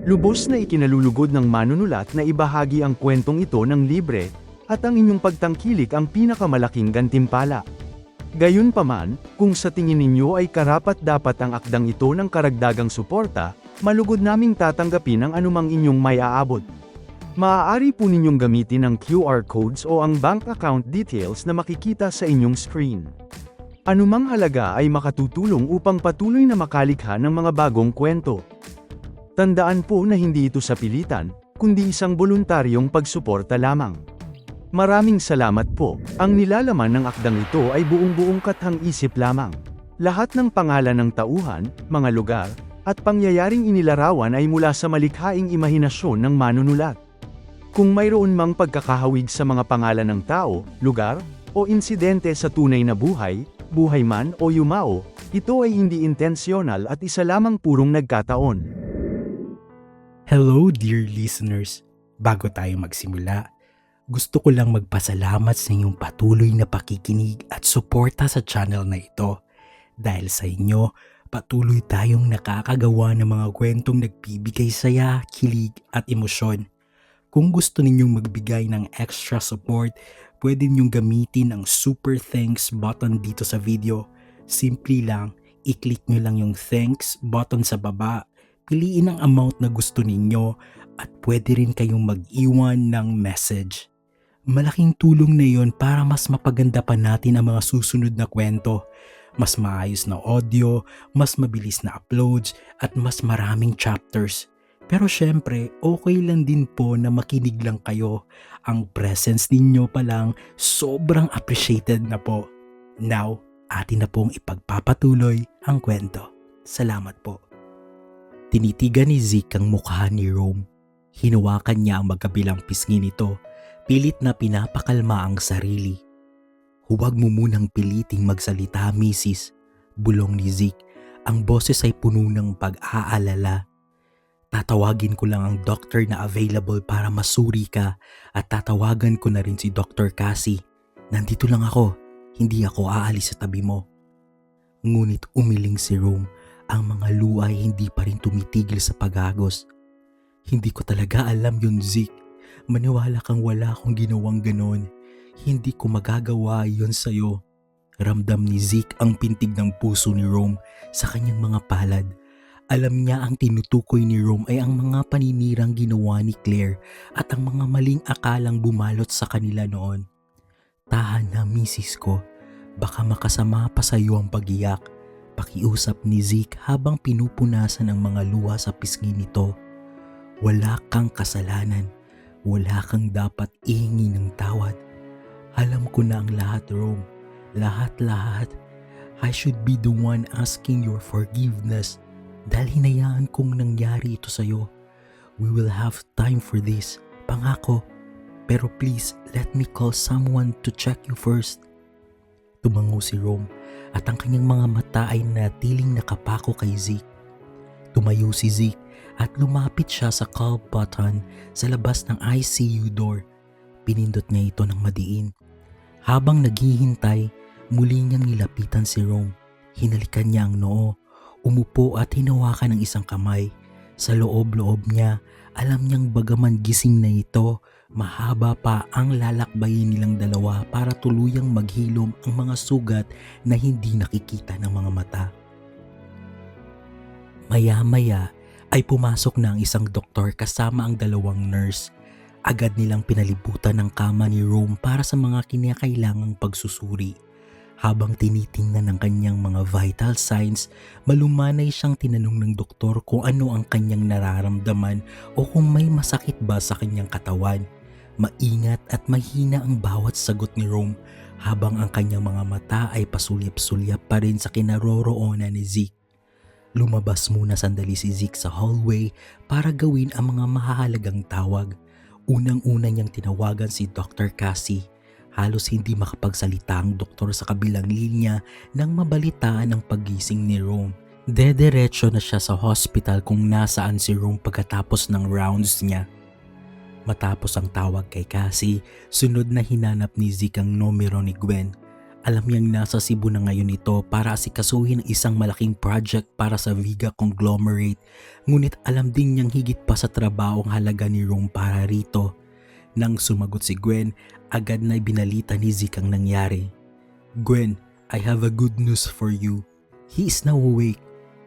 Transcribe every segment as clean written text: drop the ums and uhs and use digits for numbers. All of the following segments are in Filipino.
Lubos na ikinalulugod ng manunulat na ibahagi ang kwentong ito ng libre, at ang inyong pagtangkilik ang pinakamalaking gantimpala. Gayunpaman, kung sa tingin ninyo ay karapat-dapat ang akdang ito ng karagdagang suporta, malugod naming tatanggapin ang anumang inyong may aabot. Maaari po ninyong gamitin ang QR codes o ang bank account details na makikita sa inyong screen. Anumang halaga ay makatutulong upang patuloy na makalikha ng mga bagong kwento. Tandaan po na hindi ito sa pilitan, kundi isang voluntaryong pagsuporta lamang. Maraming salamat po. Ang nilalaman ng akdang ito ay buong-buong kathang-isip lamang. Lahat ng pangalan ng tauhan, mga lugar, at pangyayaring inilarawan ay mula sa malikhaing imahinasyon ng manunulat. Kung mayroon mang pagkakahawig sa mga pangalan ng tao, lugar, o insidente sa tunay na buhay, buhay man o yumao, ito ay hindi intensyonal at isa lamang purong nagkataon. Hello dear listeners! Bago tayo magsimula, gusto ko lang magpasalamat sa inyong patuloy na pakikinig at suporta sa channel na ito. Dahil sa inyo, patuloy tayong nakakagawa ng mga kwentong nagbibigay saya, kilig at emosyon. Kung gusto ninyong magbigay ng extra support, pwede ninyong gamitin ang super thanks button dito sa video. Simple lang, i-click nyo lang yung thanks button sa baba, piliin ang amount na gusto ninyo, at pwede rin kayong mag-iwan ng message. Malaking tulong na yon para mas mapaganda pa natin ang mga susunod na kwento. Mas maayos na audio, mas mabilis na uploads, at mas maraming chapters. Pero syempre, okay lang din po na makinig lang kayo. Ang presence ninyo pa lang, sobrang appreciated na po. Now, atin na pong ipagpapatuloy ang kwento. Salamat po. Tinitigan ni Zeke ang mukha ni Rome. Hinawakan niya ang magkabilang pisngi nito. Pilit na pinapakalma ang sarili. Huwag mo munang piliting magsalita, Mrs. Bulong ni Zeke. Ang boses ay puno ng pag-aalala. Tatawagin ko lang ang doctor na available para masuri ka at tatawagan ko na rin si Dr. Cassie. Nandito lang ako, hindi ako aalis sa tabi mo. Ngunit umiling si Rome, ang mga luha ay hindi pa rin tumitigil sa pagagos. Hindi ko talaga alam yun, Zeke. Maniwala kang wala akong ginawang ganon. Hindi ko magagawa yun sa'yo. Ramdam ni Zeke ang pintig ng puso ni Rome sa kanyang mga palad. Alam niya ang tinutukoy ni Rome ay ang mga paninirang ginawa ni Claire at ang mga maling akalang bumalot sa kanila noon. Tahan na, misis ko. Baka makasama pa sa iyo ang pag-iyak. Pakiusap ni Zeke habang pinupunasan ang mga luha sa pisngi nito. Wala kang kasalanan. Wala kang dapat ihingi ng tawad. Alam ko na ang lahat, Rome. Lahat-lahat. I should be the one asking your forgiveness. Dahil hinayaan kong nangyari ito sa'yo. We will have time for this. Pangako. Pero please, let me call someone to check you first. Tumango si Rome at ang kanyang mga mata ay natiling nakapako kay Zeke. Tumayo si Zeke at lumapit siya sa call button sa labas ng ICU door. Pinindot niya ito ng madiin. Habang naghihintay, muli niyang nilapitan si Rome. Hinalikan niya ang noo. Umupo at hinawakan ng isang kamay. Sa loob-loob niya, alam niyang bagaman gising na ito, mahaba pa ang lalakbayin nilang dalawa para tuluyang maghilom ang mga sugat na hindi nakikita ng mga mata. Maya-maya ay pumasok na ang isang doktor kasama ang dalawang nurse. Agad nilang pinalibutan ang kama ni Rome para sa mga kinakailangang pagsusuri. Habang tinitingnan ng kanyang mga vital signs, malumanay siyang tinanong ng doktor kung ano ang kanyang nararamdaman o kung may masakit ba sa kanyang katawan. Maingat at mahina ang bawat sagot ni Rome habang ang kanyang mga mata ay pasulyap-sulyap pa rin sa kinaroroonan ni Zeke. Lumabas muna sandali si Zeke sa hallway para gawin ang mga mahahalagang tawag. Unang-una niyang tinawagan si Dr. Cassie. Halos hindi makapagsalita ang doktor sa kabilang linya nang mabalitaan ang paggising ni Rome. Dediretso na siya sa hospital kung nasaan si Rome pagkatapos ng rounds niya. Matapos ang tawag kay Cassie, sunod na hinanap ni Zeke ang numero ni Gwen. Alam niyang nasa Cebu na ngayon ito para asikasuhin ang isang malaking project para sa Viga Conglomerate, ngunit alam din niyang higit pa sa trabaho ang halaga ni Rome para rito. Nang sumagot si Gwen, agad na ibinalita ni Zeke ang nangyari. "Gwen, I have a good news for you. He is now awake.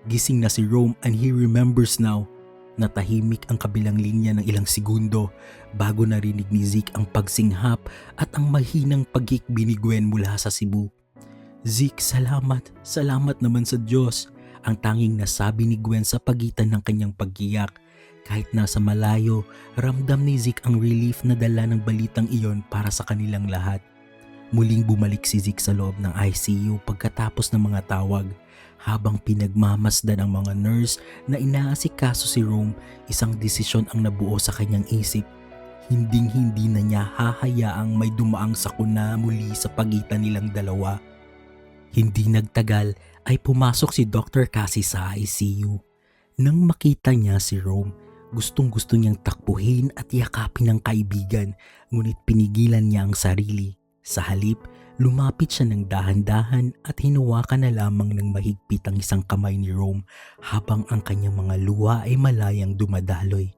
Gising na si Rome and he remembers now." Natahimik ang kabilang linya ng ilang segundo bago narinig ni Zeke ang pagsinghap at ang mahinang pagkikbi ni Gwen mula sa Cebu. "Zeke, salamat. Salamat naman sa Diyos," ang tanging nasabi ni Gwen sa pagitan ng kanyang paggiyak. Kahit nasa malayo, ramdam ni Zeke ang relief na dala ng balitang iyon para sa kanilang lahat. Muling bumalik si Zeke sa loob ng ICU pagkatapos ng mga tawag. Habang pinagmamasdan ang mga nurse na inaasikaso si Rome, isang desisyon ang nabuo sa kanyang isip. Hinding-hindi na niya hahayaang may dumaang sakuna muli sa pagitan nilang dalawa. Hindi nagtagal ay pumasok si Dr. Cassie sa ICU. Nang makita niya si Rome, gustong-gusto niyang takbuhin at yakapin ng kaibigan, ngunit pinigilan niya ang sarili. Sa halip, lumapit siya ng dahan-dahan at hinuwakan na lamang ng mahigpit ang isang kamay ni Rome habang ang kanyang mga luha ay malayang dumadaloy.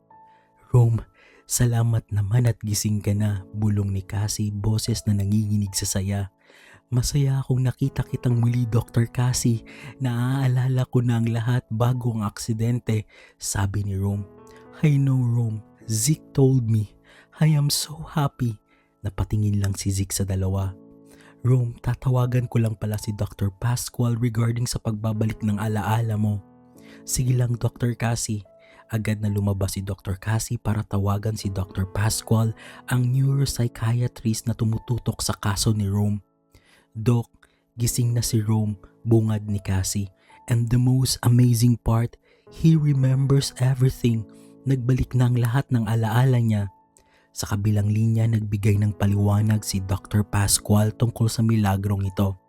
"Rome, salamat naman at gising ka na," bulong ni Cassie, boses na nanginginig sa saya. "Masaya akong nakita kitang muli, Dr. Cassie. Naaalala ko na ang lahat bago ang aksidente," sabi ni Rome. "I know, Rome. Zeke told me. I am so happy." Napatingin lang si Zeke sa dalawa. "Rome, tatawagan ko lang pala si Dr. Pascual regarding sa pagbabalik ng alaala mo." "Sige lang, Dr. Cassie." Agad na lumabas si Dr. Cassie para tawagan si Dr. Pascual, ang neuropsychiatrist na tumututok sa kaso ni Rome. "Doc, gising na si Rome," bungad ni Cassie. "And the most amazing part, he remembers everything. Nagbalik na ang lahat ng alaala niya." Sa kabilang linya, nagbigay ng paliwanag si Dr. Pascual tungkol sa milagrong ito.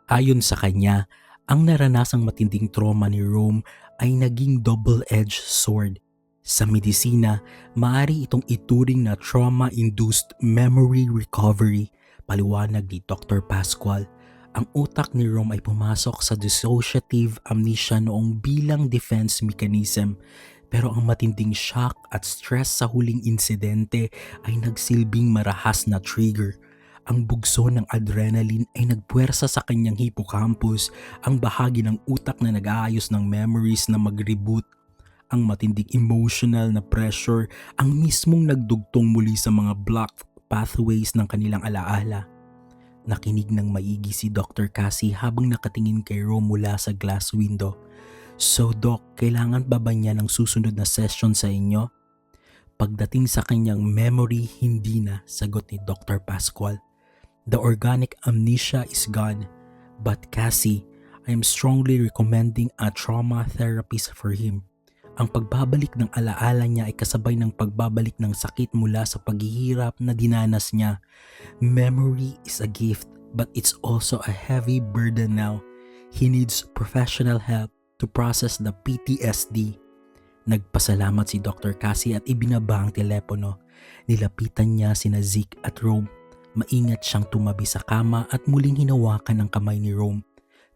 Ayon sa kanya, ang naranasang matinding trauma ni Rome ay naging double-edged sword. Sa medisina, maaari itong ituring na trauma-induced memory recovery. Paliwanag ni Dr. Pascual, ang utak ni Rome ay pumasok sa dissociative amnesia noong bilang defense mechanism. Pero ang matinding shock at stress sa huling insidente ay nagsilbing marahas na trigger. Ang bugso ng adrenaline ay nagpuwersa sa kanyang hippocampus, ang bahagi ng utak na nag-aayos ng memories na mag-reboot. Ang matinding emotional na pressure ang mismong nagdugtong muli sa mga blocked pathways ng kanilang alaala. Nakinig ng maigi si Dr. Cassie habang nakatingin kay Rome mula sa glass window. "So Doc, kailangan ba niya ng susunod na session sa inyo?" Pagdating sa kanyang memory, hindi na, sagot ni Dr. Pascual. "The organic amnesia is gone. But Cassie, I am strongly recommending a trauma therapist for him. Ang pagbabalik ng alaala niya ay kasabay ng pagbabalik ng sakit mula sa paghihirap na dinanas niya. Memory is a gift, but it's also a heavy burden now. He needs professional help to process the PTSD." Nagpasalamat si Dr. Cassie at ibinaba ang telepono. Nilapitan niya sina Zeke at Rome. Maingat siyang tumabi sa kama at muling hinawakan ang kamay ni Rome.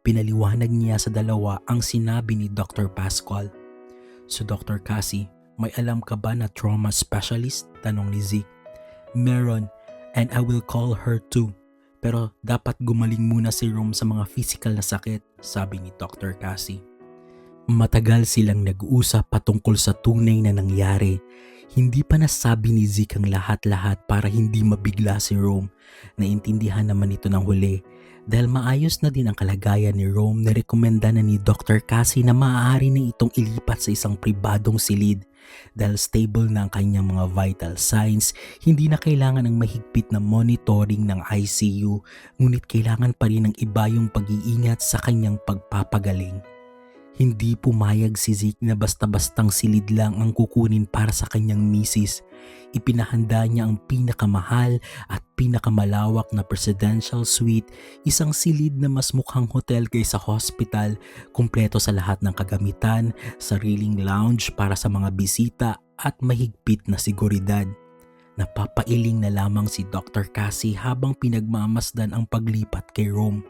Pinaliwanag niya sa dalawa ang sinabi ni Dr. Pascual. "So Dr. Cassie, may alam ka ba na trauma specialist?" tanong ni Zeke. "Meron, and I will call her too. Pero dapat gumaling muna si Rome sa mga physical na sakit," sabi ni Dr. Cassie. Matagal silang nag-uusap patungkol sa tunay na nangyari. Hindi pa nasabi ni Zeke ang lahat-lahat para hindi mabigla si Rome. Naintindihan naman ito ng huli. Dahil maayos na din ang kalagayan ni Rome, narekomenda na ni Dr. Cassie na maaari na itong ilipat sa isang pribadong silid. Dahil stable na ang kanyang mga vital signs, hindi na kailangan ng mahigpit na monitoring ng ICU, ngunit kailangan pa rin ng iba yung pag-iingat sa kanyang pagpapagaling. Hindi pumayag si Zeke na basta-bastang silid lang ang kukunin para sa kanyang misis. Ipinahanda niya ang pinakamahal at pinakamalawak na presidential suite, isang silid na mas mukhang hotel kaysa hospital, kumpleto sa lahat ng kagamitan, sariling lounge para sa mga bisita at mahigpit na seguridad. Napapailing na lamang si Dr. Cassie habang pinagmamasdan ang paglipat kay Rome.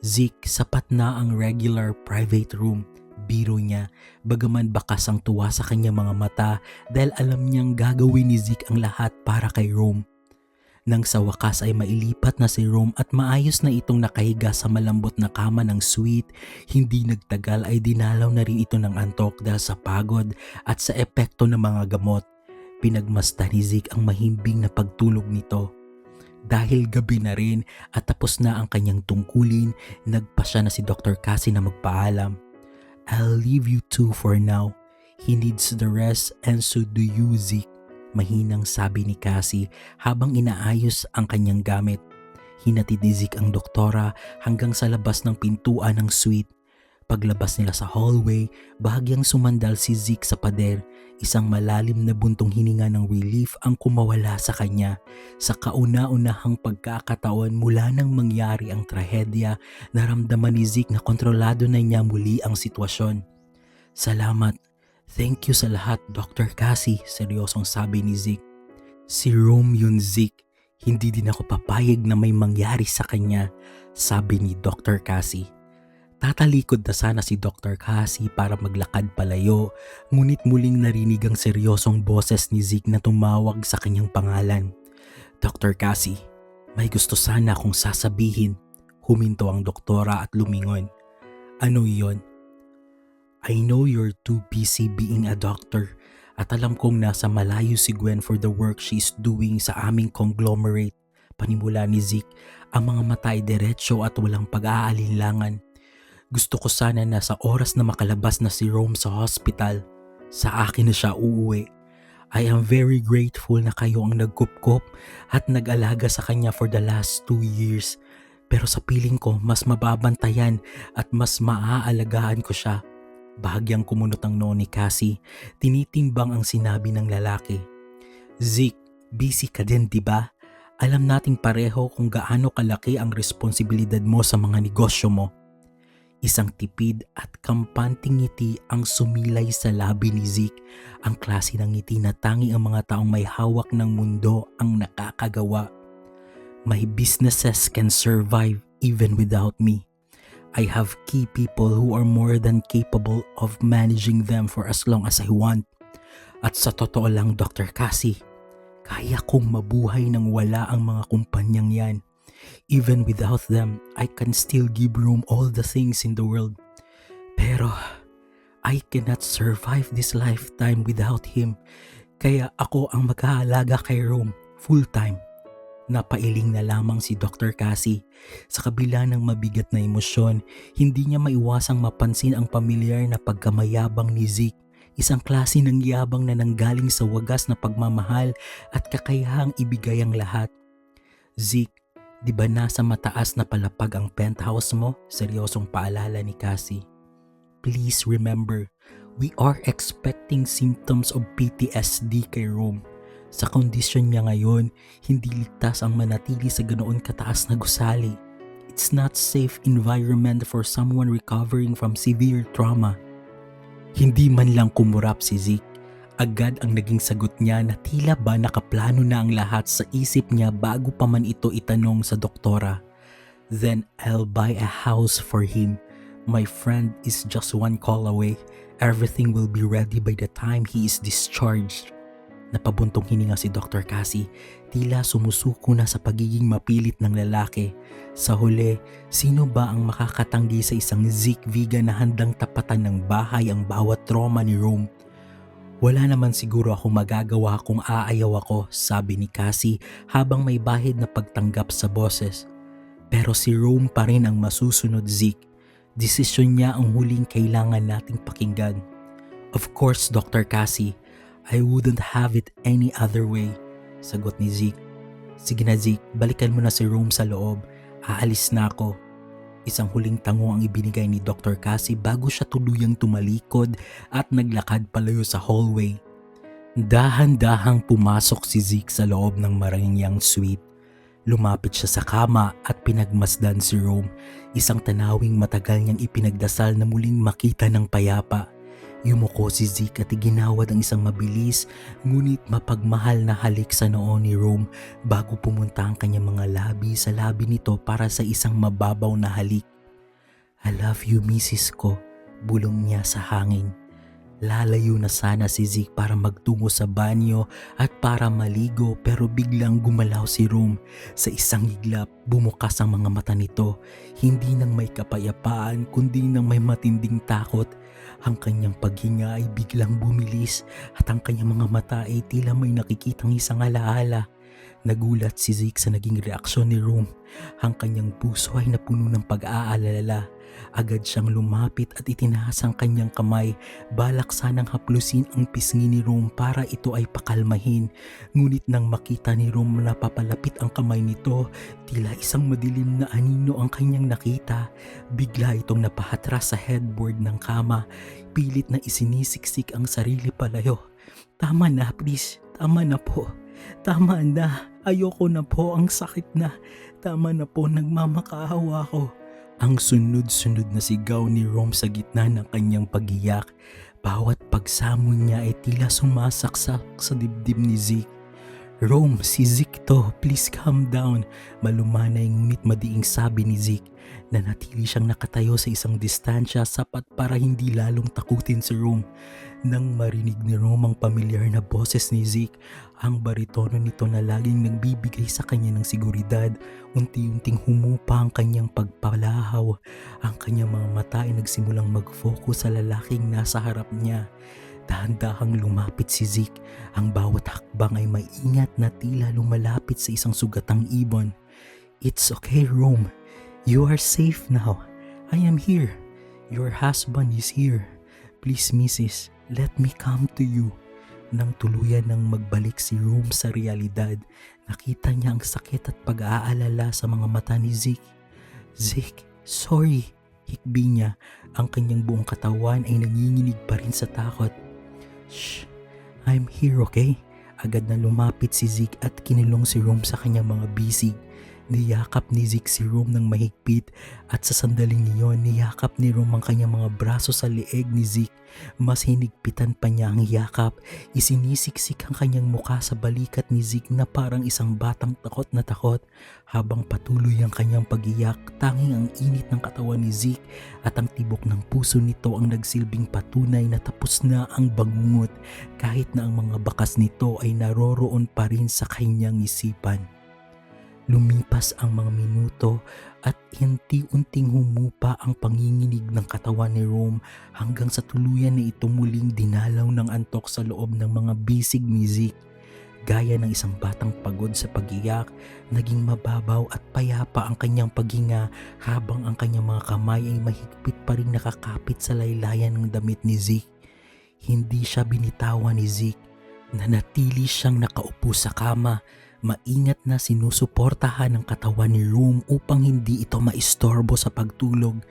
Zeke, sapat na ang regular private room. Biro niya, bagaman bakas ang tuwa sa kanyang mga mata dahil alam niyang gagawin ni Zeke ang lahat para kay Rome. Nang sa wakas ay mailipat na si Rome at maayos na itong nakahiga sa malambot na kama ng suite, hindi nagtagal ay dinalaw na rin ito ng antok dahil sa pagod at sa epekto ng mga gamot. Pinagmasta ni Zeke ang mahimbing na pagtulog nito. Dahil gabi na rin at tapos na ang kanyang tungkulin, nagpasya na si Dr. Cassie na magpaalam. "I'll leave you two for now. He needs the rest and so do you, Zeke," mahinang sabi ni Cassie habang inaayos ang kanyang gamit. Hinatid ni Zeke ang doktora hanggang sa labas ng pintuan ng suite. Paglabas nila sa hallway, bahagyang sumandal si Zeke sa pader. Isang malalim na buntong hininga ng relief ang kumawala sa kanya. Sa kauna-unahang pagkakataon mula nang mangyari ang trahedya, naramdaman ni Zeke na kontrolado na niya muli ang sitwasyon. "Salamat. Thank you sa lahat, Dr. Cassie," seryosong sabi ni Zeke. "Si Rome yun, Zeke. Hindi din ako papayag na may mangyari sa kanya," sabi ni Dr. Cassie. Tatalikod na sana si Dr. Cassie para maglakad palayo, ngunit muling narinig ang seryosong boses ni Zeke na tumawag sa kanyang pangalan. "Dr. Cassie, may gusto sana akong sasabihin." Huminto ang doktora at lumingon. "Ano iyon?" "I know you're too busy being a doctor at alam kong nasa malayo si Gwen for the work she's doing sa aming conglomerate." Panimula ni Zeke, ang mga mata ay diretsyo at walang pag-aalinlangan. "Gusto ko sana na sa oras na makalabas na si Rome sa hospital, sa akin na siya uuwi. I am very grateful na kayo ang nagkupkop at nag-alaga sa kanya for the last 2 years. Pero sa piling ko mas mababantayan at mas maaalagaan ko siya." Bahagyang kumunot ang noo ni Cassie, tinitimbang ang sinabi ng lalaki. "Zeke, busy ka din, di ba? Alam nating pareho kung gaano kalaki ang responsibilidad mo sa mga negosyo mo." Isang tipid at kampanting ngiti ang sumilay sa labi ni Zeke, ang klase ng ngiti na tanging ang mga taong may hawak ng mundo ang nakakagawa. "My businesses can survive even without me. I have key people who are more than capable of managing them for as long as I want. At sa totoo lang, Dr. Cassie, kaya kong mabuhay nang wala ang mga kumpanyang yan. Even without them, I can still give Rome all the things in the world. Pero I cannot survive this lifetime without him. Kaya ako ang mag-aalaga kay Rome full-time." Napailing na lamang si Dr. Cassie. Sa kabila ng mabigat na emosyon, hindi niya maiwasang mapansin ang pamilyar na pagkamayabang ni Zeke. Isang klase ng yabang na nanggaling sa wagas na pagmamahal at kakayahang ibigay ang lahat. "Zeke, di ba nasa mataas na palapag ang penthouse mo?" Seryosong paalala ni Cassie. "Please remember, we are expecting symptoms of PTSD kay Rome. Sa kondisyon niya ngayon, hindi ligtas ang manatili sa ganoon kataas na gusali. It's not safe environment for someone recovering from severe trauma." Hindi man lang kumurap si Zeke. Agad ang naging sagot niya na tila ba nakaplano na ang lahat sa isip niya bago pa man ito itanong sa doktora. "Then I'll buy a house for him. My friend is just 1 call away. Everything will be ready by the time he is discharged." Napabuntong hininga si Dr. Cassie, tila sumusuko na sa pagiging mapilit ng lalaki. Sa huli, sino ba ang makakatanggi sa isang Zeke vegan na handang tapatan ng bahay ang bawat trauma ni Rome? "Wala naman siguro ako magagawa kung aayaw ako," sabi ni Cassie habang may bahid na pagtanggap sa boses. "Pero si Rome pa rin ang masusunod, Zeke. Desisyon niya ang huling kailangan nating pakinggan." "Of course, Dr. Cassie. I wouldn't have it any other way," sagot ni Zeke. "Sige na, Zeke, balikan mo na si Rome sa loob. Aalis na ako." Isang huling tango ang ibinigay ni Dr. Cassie bago siya tuluyang tumalikod at naglakad palayo sa hallway. Dahan-dahang pumasok si Zeke sa loob ng marangyang suite. Lumapit siya sa kama at pinagmasdan si Rome, isang tanawing matagal niyang ipinagdasal na muling makita ng payapa. Yumuko si Zeke at iginawad ang isang mabilis ngunit mapagmahal na halik sa noo ni Rome bago pumunta ang kanyang mga labi sa labi nito para sa isang mababaw na halik. I love you, misis ko, bulong niya sa hangin. Lalayo na sana si Zeke para magtungo sa banyo at para maligo pero biglang gumalaw si Rome. Sa isang iglap, bumukas ang mga mata nito, hindi nang may kapayapaan kundi nang may matinding takot. Ang kanyang paghinga ay biglang bumilis at ang kanyang mga mata ay tila may nakikitang isang alaala. Nagulat si Zeke sa naging reaksyon ni Rome. Ang kanyang puso ay napuno ng pag-aalala. Agad siyang lumapit at itinaas ang kanyang kamay, balak sanang haplusin ang pisngi ni Rome para ito ay pakalmahin. Ngunit nang makita ni Rome na papalapit ang kamay nito, tila isang madilim na anino ang kanyang nakita. Bigla itong napahatras sa headboard ng kama, pilit na isinisiksik ang sarili palayo. Tama na, please. Tama na po. Tama na. Ayoko na po, ang sakit na. Tama na po, nagmamakaawa ko. Ang sunod-sunod na sigaw ni Rome sa gitna ng kanyang pagiyak. Bawat pagsamon niya ay tila sumasaksak sa dibdib ni Zeke. Rome, si Zeke to, please calm down. Malumanay ngunit madiing sabi ni Zeke. Nanatili siyang nakatayo sa isang distansya sapat para hindi lalong takutin si Rome. Nang marinig ni Rome ang pamilyar na boses ni Zeke, ang baritono nito na laging nagbibigay sa kanya ng seguridad, unti-unting humupa ang kanyang pagpalahaw. Ang kanyang mga mata ay nagsimulang mag-focus sa lalaking nasa harap niya. Dahan-dahang lumapit si Zeke. Ang bawat hakbang ay maingat na tila lumalapit sa isang sugatang ibon. It's okay, Rome. You are safe now. I am here. Your husband is here. Please, Mrs., let me come to you. Nang tuluyan nang magbalik si Rome sa realidad, nakita niya ang sakit at pag-aalala sa mga mata ni Zeke. Zeke, sorry. Hikbi niya. Ang kanyang buong katawan ay nanginginig pa rin sa takot. Shh, I'm here, okay? Agad na lumapit si Zeke at kinulong si Rome sa kanyang mga bisig. Niyakap ni Zeke si Rome ng mahigpit at sa sandaling iyon niyakap ni Rome ang kanyang mga braso sa leeg ni Zeke. Mas hinigpitan pa niya ang yakap. Isinisiksik ang kanyang mukha sa balikat ni Zeke na parang isang batang takot na takot. Habang patuloy ang kanyang pagiyak, tanging ang init ng katawan ni Zeke at ang tibok ng puso nito ang nagsilbing patunay na tapos na ang bangungot kahit na ang mga bakas nito ay naroroon pa rin sa kanyang isipan. Lumipas ang mga minuto at unti-unting humupa ang panginginig ng katawan ni Rome hanggang sa tuluyan na ito muling dinalaw ng antok sa loob ng mga bisig ni Zeke. Gaya ng isang batang pagod sa pagiyak, naging mababaw at payapa ang kanyang paghinga habang ang kanyang mga kamay ay mahigpit pa rin nakakapit sa laylayan ng damit ni Zeke. Hindi siya binitawan ni Zeke. Nanatili siyang nakaupo sa kama. Maingat na sinusuportahan ng katawan ni Rome upang hindi ito maistorbo sa pagtulog.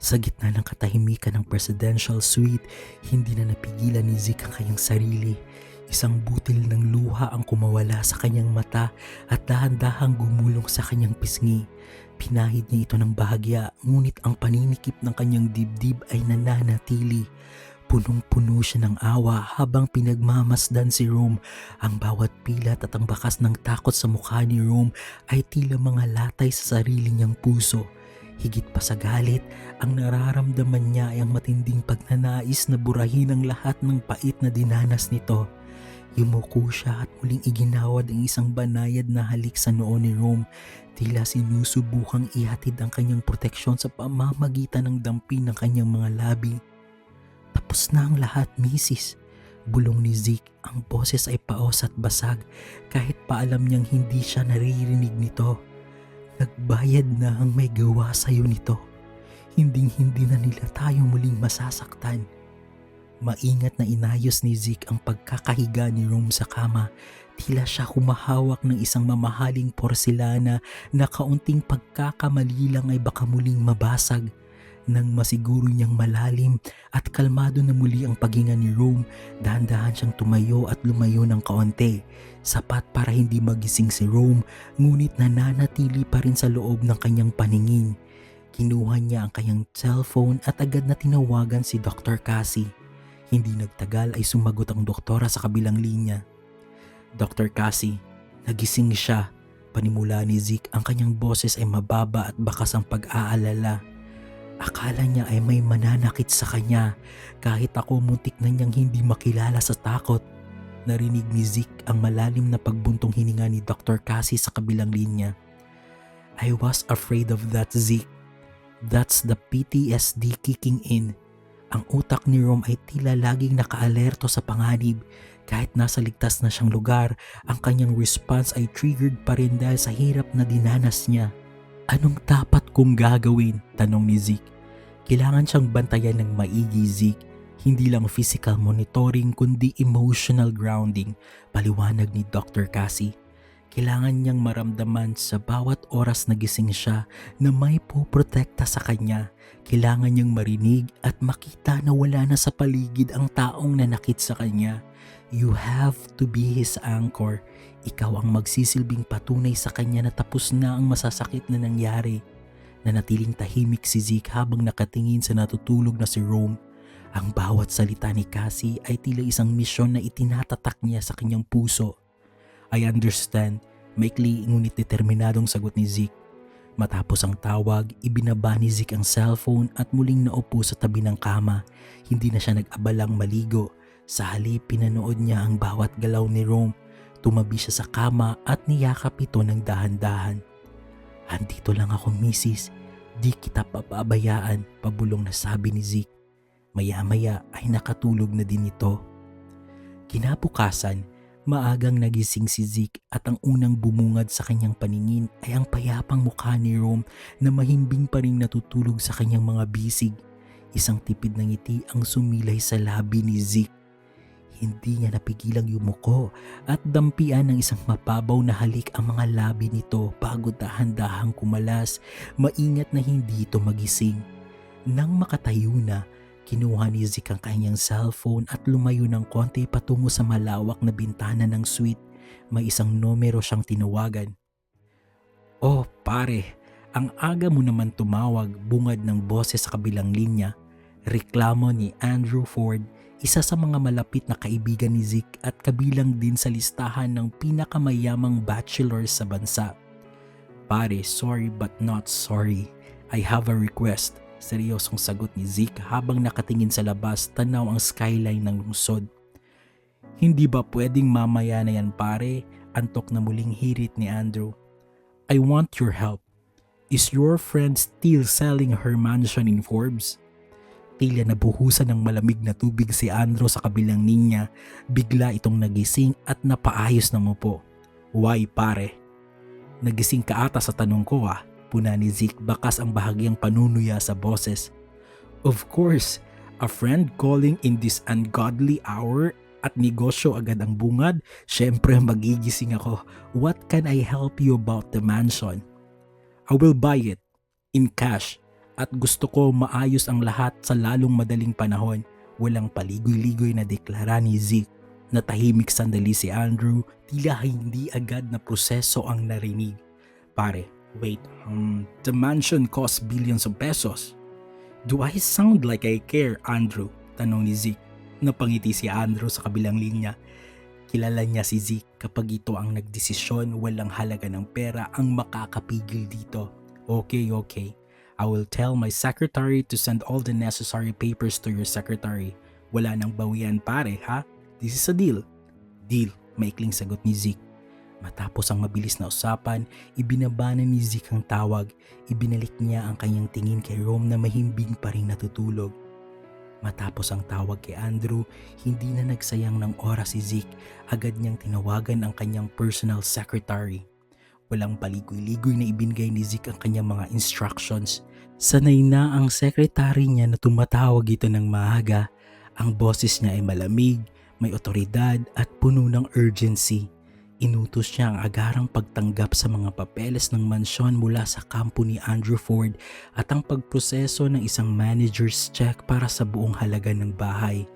Sa gitna ng katahimikan ng presidential suite, hindi na napigilan ni Zeke ang kanyang sarili. Isang butil ng luha ang kumawala sa kanyang mata at dahan-dahang gumulong sa kanyang pisngi. Pinahid niya ito ng bahagya, ngunit ang paninikip ng kanyang dibdib ay nananatili. Punong-puno siya ng awa habang pinagmamasdan si Rome. Ang bawat pilat at ang bakas ng takot sa mukha ni Rome ay tila mga latay sa sarili niyang puso. Higit pa sa galit, ang nararamdaman niya ay ang matinding pagnanais na burahin ang lahat ng pait na dinanas nito. Yumuko siya at muling iginawad ang isang banayad na halik sa noo ni Rome. Tila sinusubukang ihatid ang kanyang proteksyon sa pamamagitan ng dampi ng kanyang mga labi. Tapos na ang lahat, Mrs. Bulong ni Zeke, ang boses ay paos at basag kahit paalam niyang hindi siya naririnig nito. Nagbayad na ang may gawa sa'yo nito. Hinding-hindi na nila tayo muling masasaktan. Maingat na inayos ni Zeke ang pagkakahiga ni Rome sa kama. Tila siya humahawak ng isang mamahaling porselana na kaunting pagkakamali lang ay baka muling mabasag. Nang masiguro niyang malalim at kalmado na muli ang paghinga ni Rome, dahan-dahan siyang tumayo at lumayo ng kaunti. Sapat para hindi magising si Rome, ngunit nananatili pa rin sa loob ng kanyang paningin. Kinuha niya ang kanyang cellphone at agad na tinawagan si Dr. Cassie. Hindi nagtagal ay sumagot ang doktora sa kabilang linya. Dr. Cassie, nagising siya. Panimula ni Zeke, ang kanyang boses ay mababa at bakas ang pag-aalala. Akala niya ay may mananakit sa kanya, kahit ako muntik na niyang hindi makilala sa takot. Narinig ni Zeke ang malalim na pagbuntong hininga ni Dr. Cassie sa kabilang linya. I was afraid of that, Zeke. That's the PTSD kicking in. Ang utak ni Rome ay tila laging nakaalerto sa panganib. Kahit nasa ligtas na siyang lugar, ang kanyang response ay triggered pa rin dahil sa hirap na dinanas niya. Anong dapat kong gagawin? Tanong ni Zeke. Kailangan siyang bantayan ng maigi, Zeke. Hindi lang physical monitoring kundi emotional grounding, paliwanag ni Dr. Cassie. Kailangan niyang maramdaman sa bawat oras na gising siya na may poprotekta sa kanya. Kailangan niyang marinig at makita na wala na sa paligid ang taong nanakit sa kanya. You have to be his anchor. Ikaw ang magsisilbing patunay sa kanya na tapos na ang masasakit na nangyari. Nanatiling tahimik si Zeke habang nakatingin sa natutulog na si Rome. Ang bawat salita ni Cassie ay tila isang misyon na itinatatak niya sa kanyang puso. I understand, maikli ngunit determinadong sagot ni Zeke. Matapos ang tawag, ibinaba ni Zeke ang cellphone at muling naupo sa tabi ng kama. Hindi na siya nag-abalang maligo. Sa halip, pinanood niya ang bawat galaw ni Rome. Tumabi siya sa kama at niyakap ito ng dahan-dahan. Andito lang ako, Mrs. Di kita papabayaan, pabulong na sabi ni Zeke. Maya-maya ay nakatulog na din ito. Kinabukasan, maagang nagising si Zeke at ang unang bumungad sa kanyang paningin ay ang payapang mukha ni Rome na mahimbing pa ring natutulog sa kanyang mga bisig. Isang tipid na ngiti ang sumilay sa labi ni Zeke. Hindi niya napigilang yumuko at dampian ng isang mababaw na halik ang mga labi nito bago dahan-dahang kumalas, maingat na hindi ito magising. Nang makatayo na, kinuha ni Zeke ang kanyang cellphone at lumayo ng konti patungo sa malawak na bintana ng suite. May isang numero siyang tinawagan. Oh pare, ang aga mo naman tumawag, bungad ng boses sa kabilang linya. Reklamo ni Andrew Ford, isa sa mga malapit na kaibigan ni Zeke at kabilang din sa listahan ng pinakamayamang bachelors sa bansa. Pare, sorry but not sorry. I have a request. Seryosong sagot ni Zeke habang nakatingin sa labas, tanaw ang skyline ng lungsod. Hindi ba pwedeng mamaya na yan pare? Antok na muling hirit ni Andrew. I want your help. Is your friend still selling her mansion in Forbes? Tila nabuhusan ng malamig na tubig si Andrew sa kabilang linya. Bigla itong nagising at napaayos na upo. Why pare? Nagising ka ata sa tanong ko ah. Puna ni Zeke, bakas ang bahagyang panunuya sa boses. Of course, a friend calling in this ungodly hour at negosyo agad ang bungad. Syempre magigising ako. What can I help you about the mansion? I will buy it in cash. At gusto ko maayos ang lahat sa lalong madaling panahon. Walang paligoy-ligoy na deklara ni Zeke. Natahimik sandali si Andrew, tila hindi agad na proseso ang narinig. Pare, wait, the mansion costs billions of pesos. Do I sound like I care, Andrew? Tanong ni Zeke. Napangiti si Andrew sa kabilang linya. Kilala niya si Zeke, kapag ito ang nagdesisyon, walang halaga ng pera ang makakapigil dito. Okay. I will tell my secretary to send all the necessary papers to your secretary. Wala nang bawian pare ha? This is a deal. Deal, maikling sagot ni Zeke. Matapos ang mabilis na usapan, ibinaba na ni Zeke ang tawag. Ibinalik niya ang kanyang tingin kay Rome na mahimbing pa rin natutulog. Matapos ang tawag kay Andrew, hindi na nagsayang ng oras si Zeke. Agad niyang tinawagan ang kanyang personal secretary. Walang paligoy-ligoy na ibinigay ni Zeke ang kanyang mga instructions. Sanay na ang secretary niya na tumatawag ito ng maaga. Ang boses niya ay malamig, may otoridad at puno ng urgency. Inutos niya ang agarang pagtanggap sa mga papeles ng mansyon mula sa kampo ni Andrew Ford at ang pagproseso ng isang manager's check para sa buong halaga ng bahay.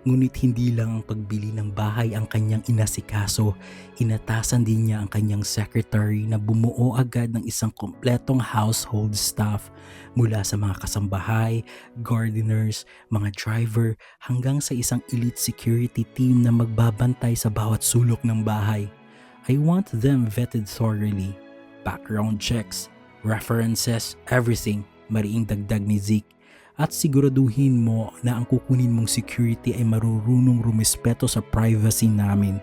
Ngunit hindi lang ang pagbili ng bahay ang kanyang inasikaso, inatasan din niya ang kanyang secretary na bumuo agad ng isang kompletong household staff mula sa mga kasambahay, gardeners, mga driver hanggang sa isang elite security team na magbabantay sa bawat sulok ng bahay. I want them vetted thoroughly. Background checks, references, everything, mariing dagdag ni Zeke. At siguraduhin mo na ang kukunin mong security ay marurunong rumispeto sa privacy namin.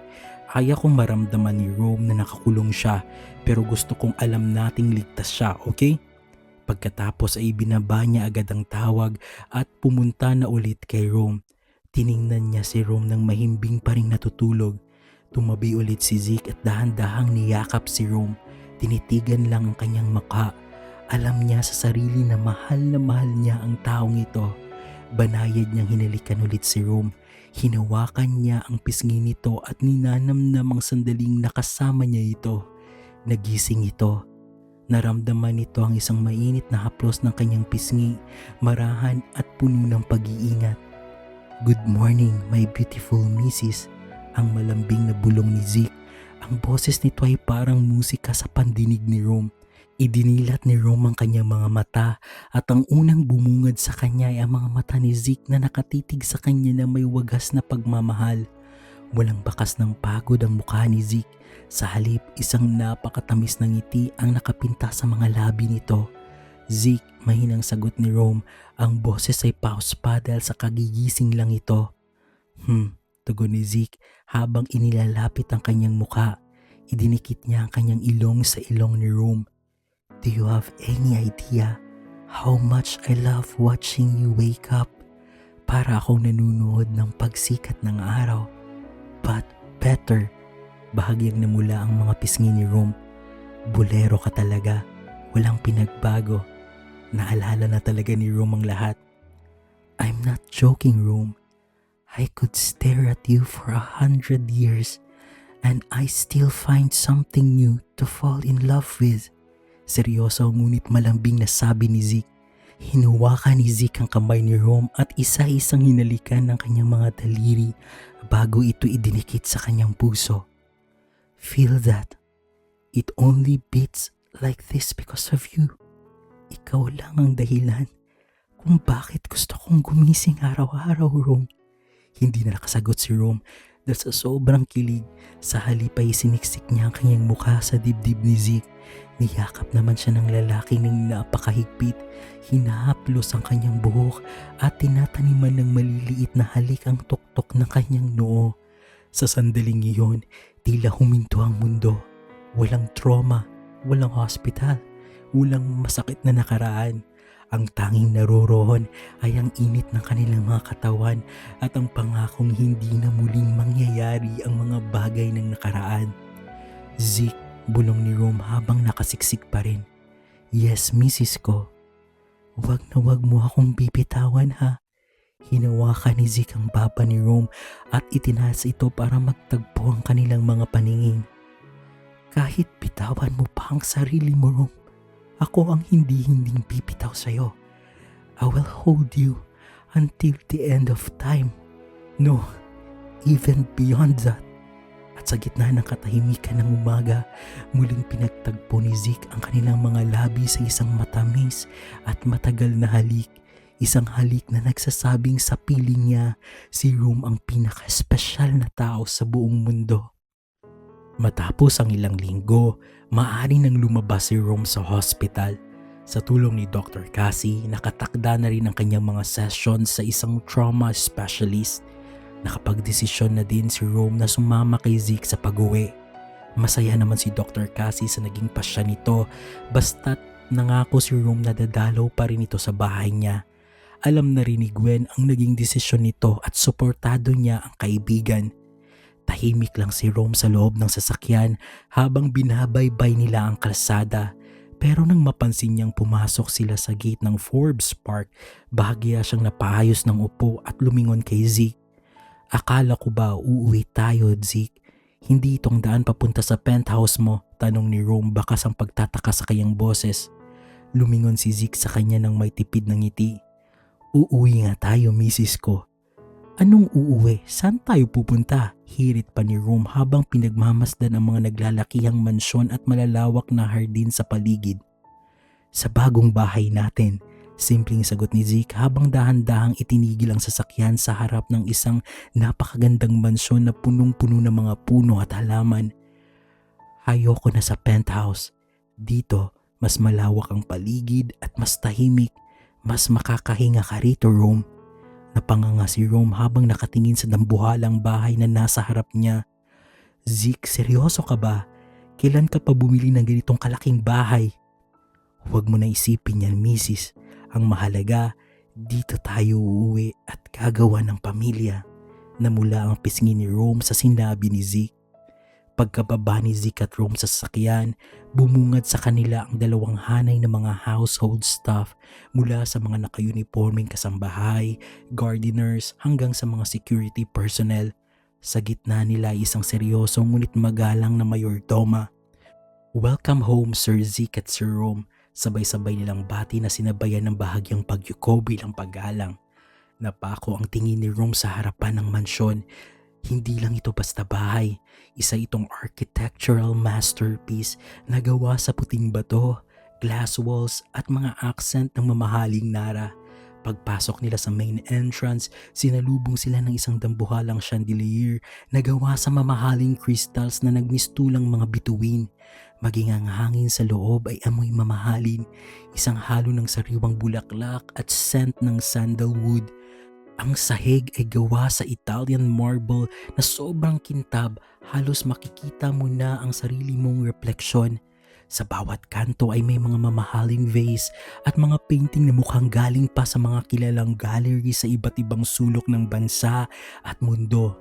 Kaya kong maramdaman ni Rome na nakakulong siya pero gusto kong alam nating ligtas siya, okay? Pagkatapos ay binaba niya agad ang tawag at pumunta na ulit kay Rome. Tiningnan niya si Rome nang mahimbing pa rin natutulog. Tumabi ulit si Zeke at dahan-dahang niyakap si Rome. Tinitigan lang ang kanyang mukha. Alam niya sa sarili na mahal niya ang taong ito. Banayad niyang hinalikan ulit si Rome. Hinawakan niya ang pisngi nito at ninanamnam ang sandaling nakasama niya ito. Nagising ito. Naramdaman nito ang isang mainit na haplos ng kanyang pisngi, marahan at puno ng pag-iingat. "Good morning, my beautiful Mrs." Ang malambing na bulong ni Zeke. Ang boses nito ay parang musika sa pandinig ni Rome. Idinilat ni Rome ang kanyang mga mata at ang unang bumungad sa kanya ay ang mga mata ni Zeke na nakatitig sa kanya na may wagas na pagmamahal. Walang bakas ng pagod ang mukha ni Zeke. Sa halip, isang napakatamis na ngiti ang nakapinta sa mga labi nito. "Zeke," mahinang sagot ni Rome. Ang boses ay pause pa dahil sa kagigising lang ito. Tugon ni Zeke habang inilalapit ang kanyang mukha. Idinikit niya ang kanyang ilong sa ilong ni Rome. "Do you have any idea how much I love watching you wake up? Para akong nanunood ng pagsikat ng araw. But better." Bahagyang namula ang mga pisngi ni Rome. "Bolero ka talaga. Walang pinagbago." Naalala na talaga ni Rome ang lahat. "I'm not joking, Rome. I could stare at you for 100 years and I still find something new to fall in love with." Seryoso ngunit malambing na sabi ni Zeke. Hinuwakan ni Zeke ang kamay ni Rome at isa-isang hinalikan ng kanyang mga daliri bago ito idinikit sa kanyang puso. "Feel that? It only beats like this because of you. Ikaw lang ang dahilan kung bakit gusto kong gumising araw-araw, Rome." Hindi na nakasagot si Rome dahil sa sobrang kilig. Sa halip ay siniksik niya ang kanyang mukha sa dibdib ni Zeke. Niyakap naman siya ng lalaki ng napakahigpit. Hinahaplos ang kanyang buhok at tinataniman ng maliliit na halik ang tuktok ng kanyang noo. Sa sandaling iyon, tila huminto ang mundo. Walang trauma, walang hospital, walang masakit na nakaraan. Ang tanging naroroon ay ang init ng kanilang mga katawan at ang pangakong hindi na muling mangyayari ang mga bagay ng nakaraan. "Zeke," bulong ni Rome habang nakasiksik pa rin. "Yes, misis ko. Wag na wag mo akong bibitawan, ha." Hinawakan ni Zeke ang baba ni Rome at itinaas ito para magtagpo ang kanilang mga paningin. "Kahit bitawan mo pa ang sarili mo, Rome, ako ang hindi-hinding bibitaw sa'yo. I will hold you until the end of time. No, even beyond that." At sa gitna ng katahimikan ng umaga, muling pinagtagpo ni Zeke ang kanilang mga labi sa isang matamis at matagal na halik. Isang halik na nagsasabing sa piling niya, si Rome ang pinaka-espesyal na tao sa buong mundo. Matapos ang ilang linggo, maaari nang lumabas si Rome sa hospital. Sa tulong ni Dr. Cassie, nakatakda na rin ang kanyang mga sessions sa isang trauma specialist. Nakapagdesisyon na din si Rome na sumama kay Zeke sa pag-uwi. Masaya naman si Dr. Cassie sa naging pasya nito basta't nangako si Rome na dadalaw pa rin ito sa bahay niya. Alam na rin ni Gwen ang naging desisyon nito at suportado niya ang kaibigan. Tahimik lang si Rome sa loob ng sasakyan habang binabaybay nila ang kalsada. Pero nang mapansin niyang pumasok sila sa gate ng Forbes Park, bahagya siyang napaayos ng upo at lumingon kay Zeke. "Akala ko ba uuwi tayo, Zeke? Hindi itong daan papunta sa penthouse mo?" tanong ni Rome bakas ang pagtataka sa kanyang boses. Lumingon si Zeke sa kanya ng may tipid ng ngiti. "Uuwi nga tayo, misis ko. Anong uuwi? Saan tayo pupunta? Hirit pa ni Rome habang pinagmamasdan ang mga naglalakihang mansyon at malalawak na hardin sa paligid. Sa bagong bahay natin, simpleng sagot ni Zeke habang dahan-dahang itinigil ang sasakyan sa harap ng isang napakagandang mansyon na punong-puno ng mga puno at halaman. Ayoko na sa penthouse. Dito, mas malawak ang paligid at mas tahimik. Mas makakahinga ka rito, Rome. Napanganga si Rome habang nakatingin sa dambuhalang bahay na nasa harap niya. Zeke, seryoso ka ba? Kailan ka pa bumili ng ganitong kalaking bahay? Huwag mo na isipin yan, Mrs. Ang mahalaga, dito tayo uuwi at gagawa ng pamilya. Namula ang pisngi ni Rome sa sinabi ni Zeke. Pagkababa ni Zeke at Rome sa sasakyan, bumungad sa kanila ang dalawang hanay ng mga household staff mula sa mga naka-uniforming kasambahay, gardeners hanggang sa mga security personnel. Sa gitna nila ay isang seryoso ngunit magalang na mayordoma. Welcome home, Sir Zeke at Sir Rome. Sabay-sabay nilang bati na sinabayan ng bahagyang pagyuko bilang paggalang. Napako ang tingin ni Rome sa harapan ng mansyon. Hindi lang ito basta bahay, isa itong architectural masterpiece na gawa sa puting bato, glass walls at mga accent ng mamahaling nara. Pagpasok nila sa main entrance, sinalubong sila ng isang dambuhalang chandelier na gawa sa mamahaling crystals na nagmistulang mga bituin. Maging ang hangin sa loob ay amoy mamahalin, isang halo ng sariwang bulaklak at scent ng sandalwood. Ang sahig ay gawa sa Italian marble na sobrang kintab, halos makikita mo na ang sarili mong refleksyon. Sa bawat kanto ay may mga mamahaling vase at mga painting na mukhang galing pa sa mga kilalang gallery sa iba't ibang sulok ng bansa at mundo.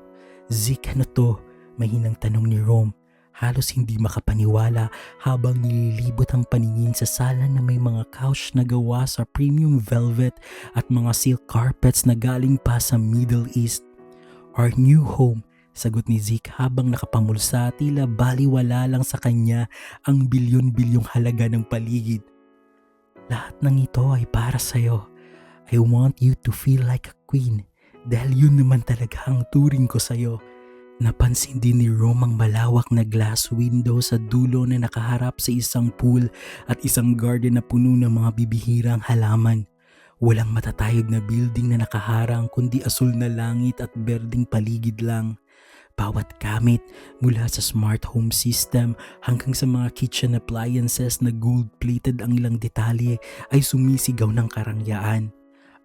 Zeke, ano to? Mahinang tanong ni Rome. Halos hindi makapaniwala habang nililibot ang paningin sa sala na may mga couch na gawa sa premium velvet at mga silk carpets na galing pa sa Middle East. Our new home, sagot ni Zeke habang nakapamulsa, tila baliwala lang sa kanya ang bilyon-bilyong halaga ng paligid. Lahat ng ito ay para sa'yo. I want you to feel like a queen dahil yun naman talaga ang turing ko sa'yo. Napansin din ni Rome ang malawak na glass window sa dulo na nakaharap sa isang pool at isang garden na puno ng mga bibihirang halaman. Walang matatayog na building na nakaharang kundi asul na langit at berdeng paligid lang. Bawat gamit mula sa smart home system hanggang sa mga kitchen appliances na gold-plated ang ilang detalye ay sumisigaw ng karangyaan.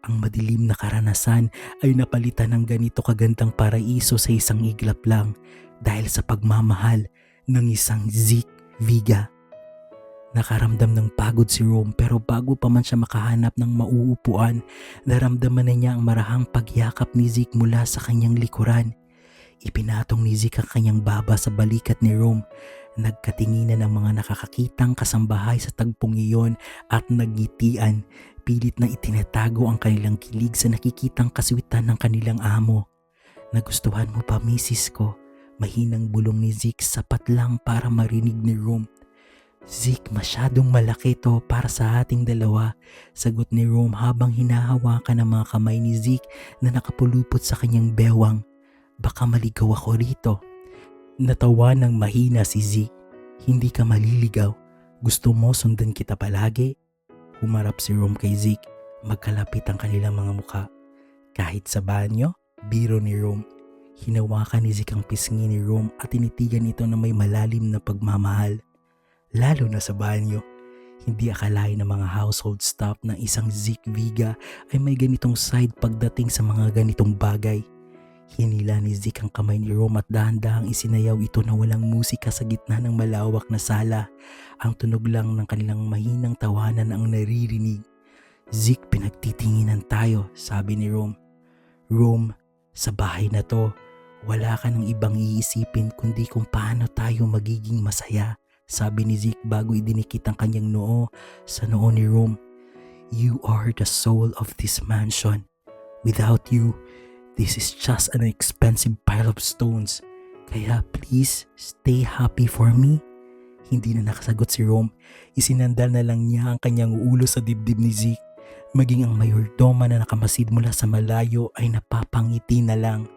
Ang madilim na karanasan ay napalitan ng ganito kagandang paraiso sa isang iglap lang dahil sa pagmamahal ng isang Zeke Viga. Nakaramdam ng pagod si Rome pero bago pa man siya makahanap ng mauupuan, naramdaman na niya ang marahang pagyakap ni Zeke mula sa kanyang likuran. Ipinatong ni Zeke ang kanyang baba sa balikat ni Rome. Nagkatinginan ang mga nakakakitang kasambahay sa tagpong iyon at nagngitian. Pilit na itinatago ang kanilang kilig sa nakikitang kaswitan ng kanilang amo. Nagustuhan mo pa, Mrs. ko? Mahinang bulong ni Zeke, sapat lang para marinig ni Rome. Zeke, masyadong malaki to para sa ating dalawa, sagot ni Rome habang hinahawakan ang mga kamay ni Zeke na nakapulupot sa kanyang bewang. Baka maligaw ako rito. Natawa ng mahina si Zeke. Hindi ka maliligaw. Gusto mo sundan kita palagi? Humarap si Rome kay Zeke. Magkalapit ang kanilang mga muka. Kahit sa banyo, biro ni Rome. Hinawakan ni Zeke ang pisngi ni Rome at tinitigan ito na may malalim na pagmamahal. Lalo na sa banyo. Hindi akalain ng mga household staff na isang Zeke Viga ay may ganitong side pagdating sa mga ganitong bagay. Hinila ni Zeke ang kamay ni Rome at dahan-dahang isinayaw ito na walang musika sa gitna ng malawak na sala. Ang tunog lang ng kanilang mahinang tawanan ang naririnig. Zeke, pinagtitinginan tayo, sabi ni Rome. Rome, sa bahay na to, wala ka ng ibang iisipin kundi kung paano tayo magiging masaya, sabi ni Zeke bago idinikit ang kanyang noo sa noo ni Rome. You are the soul of this mansion. Without you, this is just an expensive pile of stones. Kaya please, stay happy for me. Hindi na nakasagot si Rome. Isinandal na lang niya ang kanyang ulo sa dibdib ni Zeke. Maging ang mayordoma na nakamasid mula sa malayo ay napapangiti na lang.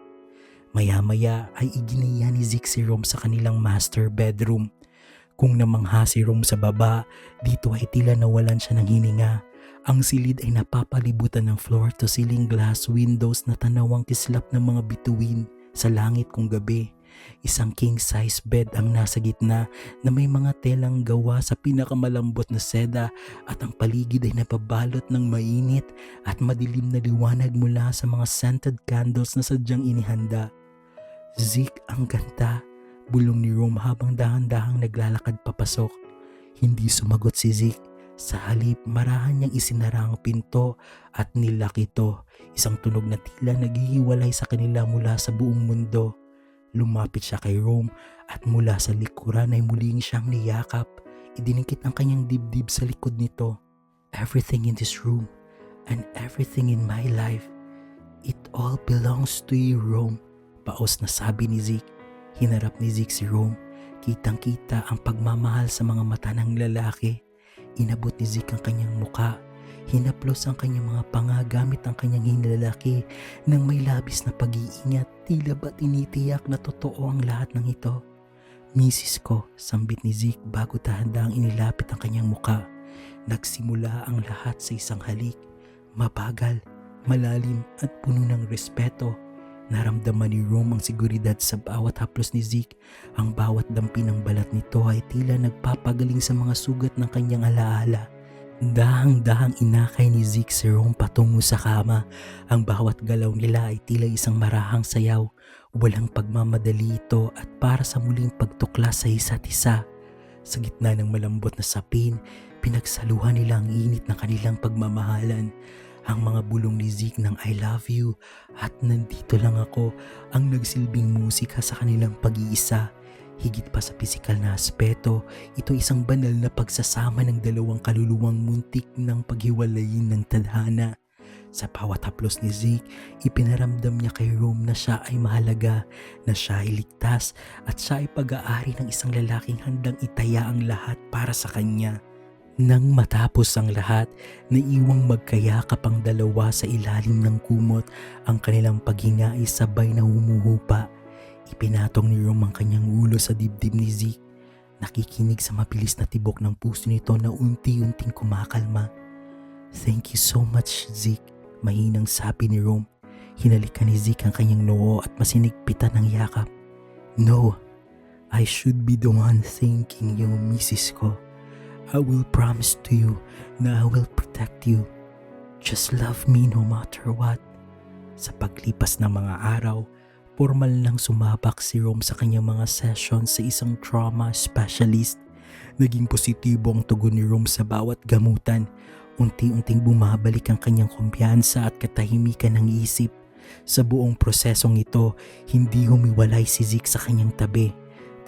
Maya-maya ay iginiya ni Zeke si Rome sa kanilang master bedroom. Kung namangha si Rome sa baba, dito ay tila nawalan siya ng hininga. Ang silid ay napapalibutan ng floor-to-ceiling glass windows na tanawang kislap ng mga bituin sa langit kung gabi. Isang king-size bed ang nasa gitna na may mga telang gawa sa pinakamalambot na seda at ang paligid ay napabalot ng mainit at madilim na liwanag mula sa mga scented candles na sadyang inihanda. Zeke, ang ganda, bulong ni Rome habang dahan-dahang naglalakad papasok. Hindi sumagot si Zeke. Sa halip, marahan niyang isinara ang pinto at nilak ito. Isang tunog na tila naghihiwalay sa kanila mula sa buong mundo. Lumapit siya kay Rome at mula sa likuran ay muling siyang niyakap. Idinikit ang kanyang dibdib sa likod nito. Everything in this room and everything in my life, it all belongs to you, Rome. Paos na sabi ni Zeke. Hinarap ni Zeke si Rome. Kitang-kita ang pagmamahal sa mga mata ng lalaki. Inabot ni Zeke ang kanyang muka. Hinaplos ang kanyang mga panga gamit ang kanyang hinlalaki nang may labis na pag-iingat. Tila ba tinitiyak na totoo ang lahat ng ito? Misis ko, sambit ni Zeke bago dahan-dahang inilapit ang kanyang muka. Nagsimula ang lahat sa isang halik. Mabagal, malalim at puno ng respeto. Naramdaman ni Rome ang seguridad sa bawat haplos ni Zeke. Ang bawat dampi ng balat nito ay tila nagpapagaling sa mga sugat ng kanyang alaala. Dahang-dahang inakay ni Zeke si Rome patungo sa kama. Ang bawat galaw nila ay tila isang marahang sayaw. Walang pagmamadali ito at para sa muling pagtuklas sa isa't isa. Sa gitna ng malambot na sapin, pinagsaluhan nila ang init ng kanilang pagmamahalan. Ang mga bulong ni Zeke ng I love you at nandito lang ako ang nagsilbing musika sa kanilang pag-iisa. Higit pa sa pisikal na aspeto, ito isang banal na pagsasama ng dalawang kaluluwang muntik ng paghiwalayin ng tadhana. Sa bawat haplos ni Zeke, ipinaramdam niya kay Rome na siya ay mahalaga, na siya ay ligtas at siya ay pag-aari ng isang lalaking handang itaya ang lahat para sa kanya. Nang matapos ang lahat, naiwang magkayakap ang dalawa sa ilalim ng kumot. Ang kanilang paghinga ay sabay na humuhupa. Ipinatong ni Rome ang kanyang ulo sa dibdib ni Zeke. Nakikinig sa mabilis na tibok ng puso nito na unti-unting kumakalma. Thank you so much, Zeke, mahinang sabi ni Rome. Hinalikan ni Zeke ang kanyang noo at masinigpitan ng yakap. No, I should be the one thanking you, misis ko. I will promise to you na I will protect you. Just love me no matter what. Sa paglipas ng mga araw, formal nang sumabak si Rome sa kanyang mga sessions sa isang trauma specialist. Naging positibo ang tugon ni Rome sa bawat gamutan. Unti-unting bumabalik ang kanyang kumpiyansa at katahimikan ng isip. Sa buong prosesong ito, hindi humiwalay si Zeke sa kanyang tabi.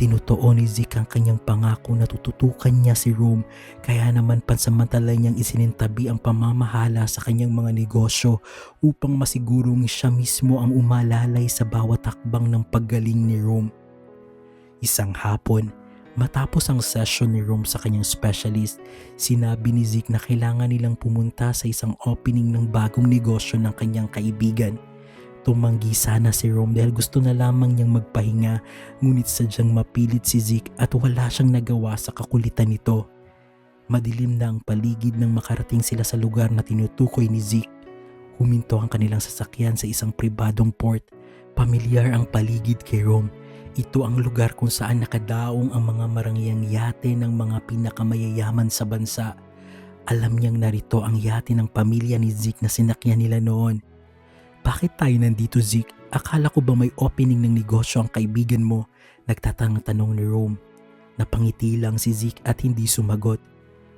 Tinutuo ni Zeke ang kanyang pangako na tututukan niya si Rome, kaya naman pansamantala niyang isinintabi ang pamamahala sa kanyang mga negosyo upang masigurong siya mismo ang umalalay sa bawat hakbang ng paggaling ni Rome. Isang hapon, matapos ang session ni Rome sa kanyang specialist, sinabi ni Zeke na kailangan nilang pumunta sa isang opening ng bagong negosyo ng kanyang kaibigan. Tumanggi sana si Rome dahil gusto na lamang niyang magpahinga, ngunit sadyang mapilit si Zeke at wala siyang nagawa sa kakulitan nito. Madilim na ang paligid nang makarating sila sa lugar na tinutukoy ni Zeke. Huminto ang kanilang sasakyan sa isang pribadong port. Pamilyar ang paligid kay Rome. Ito ang lugar kung saan nakadaong ang mga marangyang yate ng mga pinakamayayaman sa bansa. Alam niyang narito ang yate ng pamilya ni Zeke na sinakyan nila noon. Bakit tayo nandito, Zeke? Akala ko ba may opening ng negosyo ang kaibigan mo? Nagtatanong ni Rome. Napangiti lang si Zeke at hindi sumagot.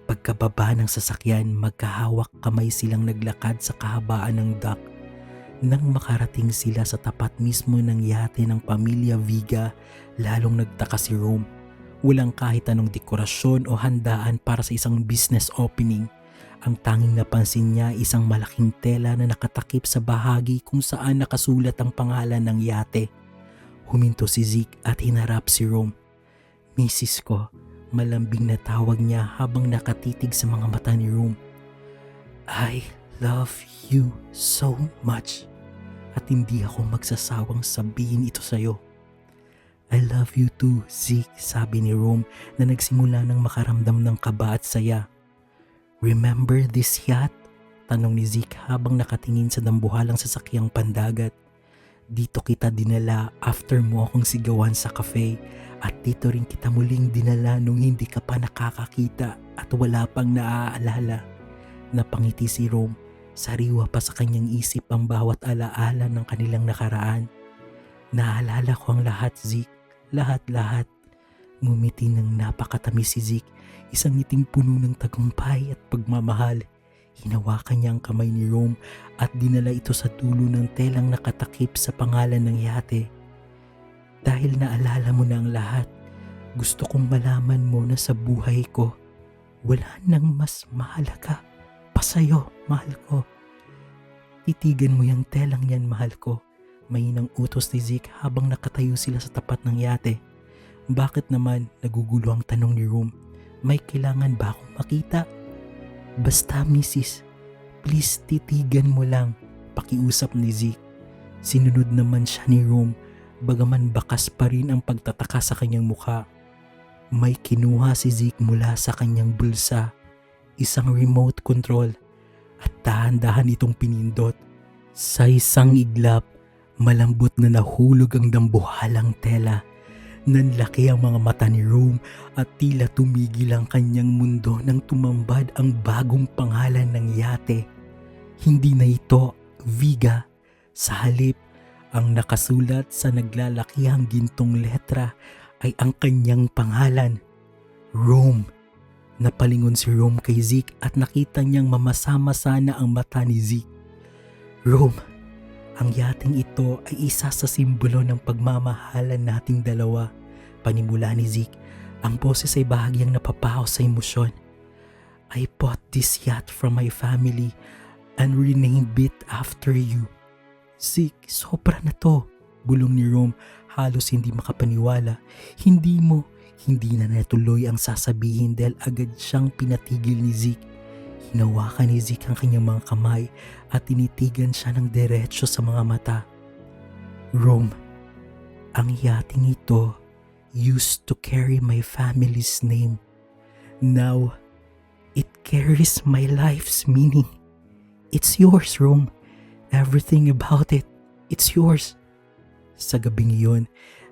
Pagkababa ng sasakyan, magkahawak kamay silang naglakad sa kahabaan ng dock. Nang makarating sila sa tapat mismo ng yate ng pamilya Viga, lalong nagtaka si Rome. Walang kahit anong dekorasyon o handaan para sa isang business opening. Ang tanging napansin niya isang malaking tela na nakatakip sa bahagi kung saan nakasulat ang pangalan ng yate. Huminto si Zeke at hinarap si Rome. Misis ko, malambing na tawag niya habang nakatitig sa mga mata ni Rome. I love you so much. At hindi ako magsasawang sabihin ito sa'yo. I love you too, Zeke, sabi ni Rome na nagsimula ng makaramdam ng kaba at saya. Remember this yacht? Tanong ni Zeke habang nakatingin sa dambuhalang sasakyang pandagat. Dito kita dinala after mo akong sigawan sa cafe at dito rin kita muling dinala nung hindi ka pa nakakakita at wala pang naaalala. Napangiti si Rome, sariwa pa sa kanyang isip ang bawat alaala ng kanilang nakaraan. Naalala ko ang lahat, Zeke. Lahat-lahat. Ngumiti ng napakatamis si Zeke, isang ngiting puno ng tagumpay at pagmamahal. Hinawakan niya ang kamay ni Rome at dinala ito sa dulo ng telang nakatakip sa pangalan ng yate. Dahil naalala mo na ang lahat, gusto kong malaman mo na sa buhay ko, wala nang mas mahalaga pa sa'yo, mahal ko. Titigan mo yung telang yan, mahal ko. Mahinang utos ni Zeke habang nakatayo sila sa tapat ng yate. Bakit naman, nagugulo ang tanong ni Rome. May kailangan ba akong makita? Basta, Mrs. Please titigan mo lang, pakiusap ni Zeke. Sinunod naman siya ni Rome, bagaman bakas pa rin ang pagtataka sa kanyang mukha. May kinuha si Zeke mula sa kanyang bulsa, isang remote control, at dahan-dahan itong pinindot. Sa isang iglap, malambot na nahulog ang dambuhalang tela. Nanlaki ang mga mata ni Rome at tila tumigil ang kanyang mundo nang tumambad ang bagong pangalan ng yate. Hindi na ito Viga. Sa halip, ang nakasulat sa naglalakihang gintong letra ay ang kanyang pangalan, Rome. Napalingon si Rome kay Zeke at nakita niyang mamasama-masa na ang mata ni Zeke. Rome, ang yating ito ay isa sa simbolo ng pagmamahalan nating dalawa. Panimula ni Zeke, ang boses ay bahagyang napapahaw sa emosyon. I bought this yacht from my family and renamed it after you. Zeke, sobra na to, bulong ni Rome, halos hindi makapaniwala. Hindi na natuloy ang sasabihin dahil agad siyang pinatigil ni Zeke. Hinawakan ni Zeke ang kanyang mga kamay at tinitigan siya ng diretsyo sa mga mata. Rome, ang yating ito used to carry my family's name. Now, it carries my life's meaning. It's yours, Rome. Everything about it, it's yours. Sa gabing iyon,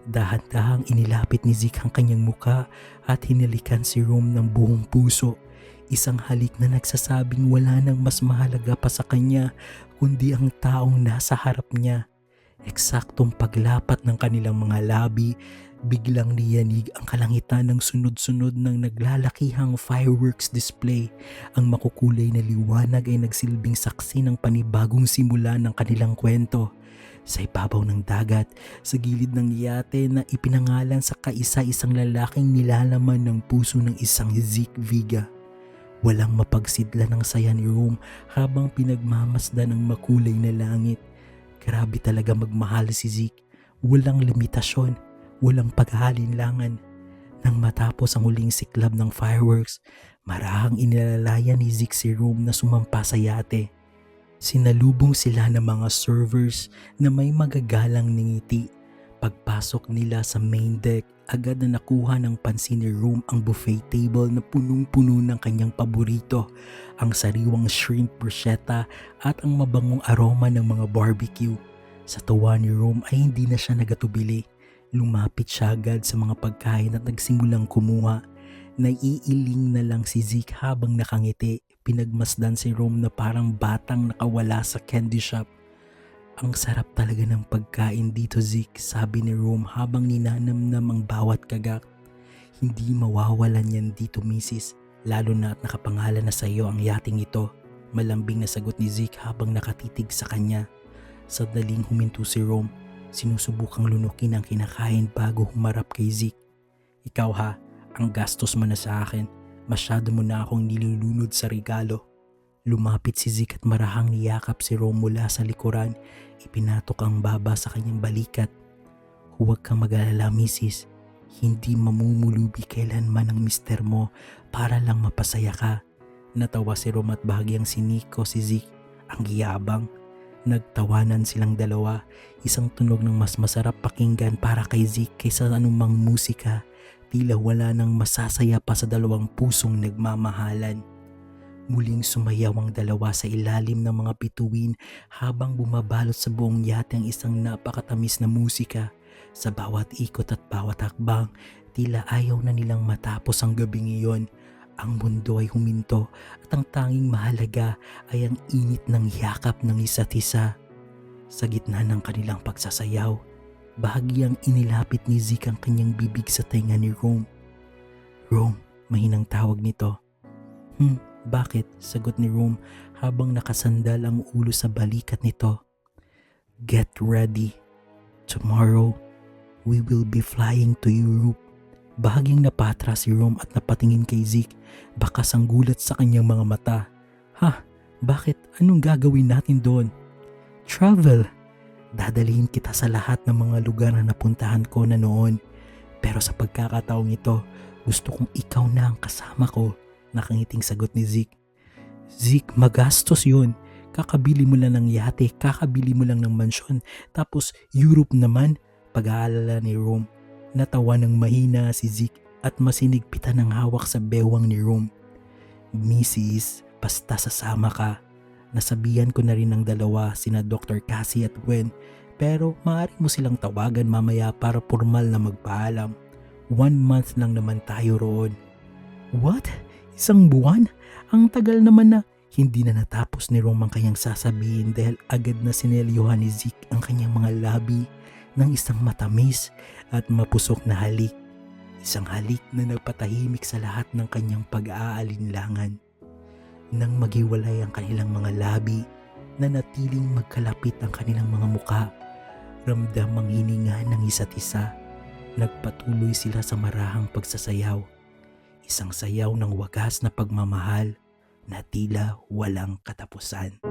dahan-dahang inilapit ni Zeke ang kanyang muka at hinalikan si Rome ng buong puso. Isang halik na nagsasabing wala nang mas mahalaga pa sa kanya kundi ang taong nasa harap niya. Eksaktong paglapat ng kanilang mga labi, biglang niyanig ang kalangitan ng sunod-sunod ng naglalakihang fireworks display. Ang makukulay na liwanag ay nagsilbing saksi ng panibagong simula ng kanilang kwento. Sa ibabaw ng dagat, sa gilid ng yate na ipinangalan sa kaisa-isang lalaking nilalaman ng puso ng isang Zeke Viga. Walang mapagsidla ng saya ni Rome habang pinagmamasdan ng makulay na langit. Grabe talaga magmahal si Zeke. Walang limitasyon, walang paghahalinlangan. Nang matapos ang huling siklab ng fireworks, marahang inilalayan ni Zeke si Rome na sumampa sa yate. Sinalubong sila ng mga servers na may magagalang ngiti. Pagpasok nila sa main deck, agad na nakuha ng pansin ni Rome ang buffet table na punong-puno ng kanyang paborito, ang sariwang shrimp bruschetta at ang mabangong aroma ng mga barbecue. Sa tuwa ni Rome ay hindi na siya nagatubili. Lumapit siya agad sa mga pagkain at nagsimulang kumuha. Naiiling na lang si Zeke habang nakangiti. Pinagmasdan si Rome na parang batang nakawala sa candy shop. Ang sarap talaga ng pagkain dito, Zeke, sabi ni Rome habang ninanamnam ang bawat kagak. Hindi mawawalan yan dito, Mrs. Lalo na at nakapangalan na sa iyo ang yating ito. Malambing na sagot ni Zeke habang nakatitig sa kanya. Sa daling huminto si Rome, sinusubukang lunukin ang kinakain bago humarap kay Zeke. Ikaw ha, ang gastos mo na sa akin. Masyado mo na akong nilulunod sa regalo. Lumapit si Zeke at marahang niyakap si Rome mula sa likuran. Ipinatok ang baba sa kanyang balikat. Huwag kang mag-alala, Mrs. Hindi mamumulubi kailanman ang mister mo para lang mapasaya ka. Natawa si Rome at bahagyang siniko si Zeke. ang giyabang. Nagtawanan silang dalawa, isang tunog ng mas masarap pakinggan para kay Zeke kaysa anumang musika. Tila wala nang masasaya pa sa dalawang pusong nagmamahalan. Muling sumayaw ang dalawa sa ilalim ng mga bituin habang bumabalot sa buong yate ang isang napakatamis na musika. Sa bawat ikot at bawat hakbang, tila ayaw na nilang matapos ang gabing iyon. Ang mundo ay huminto at ang tanging mahalaga ay ang init ng yakap ng isa't isa. Sa gitna ng kanilang pagsasayaw, bahagyang inilapit ni Zeke ang kanyang bibig sa tenga ni Rome. Rome, mahinang tawag nito. Bakit? Sagot ni Rome habang nakasandal ang ulo sa balikat nito. Get ready. Tomorrow, we will be flying to Europe. Bahagyang napatras si Rome at napatingin kay Zeke, bakas ang gulat sa kanyang mga mata. Bakit? Anong gagawin natin doon? Travel. Dadalhin kita sa lahat ng mga lugar na napuntahan ko na noon. Pero sa pagkakataong ito, gusto kong ikaw na ang kasama ko. Nakangiting sagot ni Zeke. Zeke, magastos yun. Kakabili mo lang ng yate, kakabili mo lang ng mansyon. Tapos Europe naman, pag-aalala ni Rome. Natawa ng mahina si Zeke at masinigpitan ng hawak sa bewang ni Rome. Mrs., basta sasama ka. Nasabihan ko na rin ng dalawa sina Dr. Cassie at Gwen, pero maaari mo silang tawagan mamaya para formal na magpaalam. 1 month lang naman tayo roon. What? 1 buwan? Ang tagal naman na. Hindi na natapos ni Rome ang kanyang sasabihin dahil agad na sinelyuhan ni Zeke ang kanyang mga labi ng isang matamis at mapusok na halik. Isang halik na nagpatahimik sa lahat ng kanyang pag-aalinlangan. Nang maghiwalay ang kanilang mga labi, nanatiling magkalapit ang kanilang mga muka. Ramdam ang hininga ng isa't isa. Nagpatuloy sila sa marahang pagsasayaw. Isang sayaw ng wagas na pagmamahal na tila walang katapusan.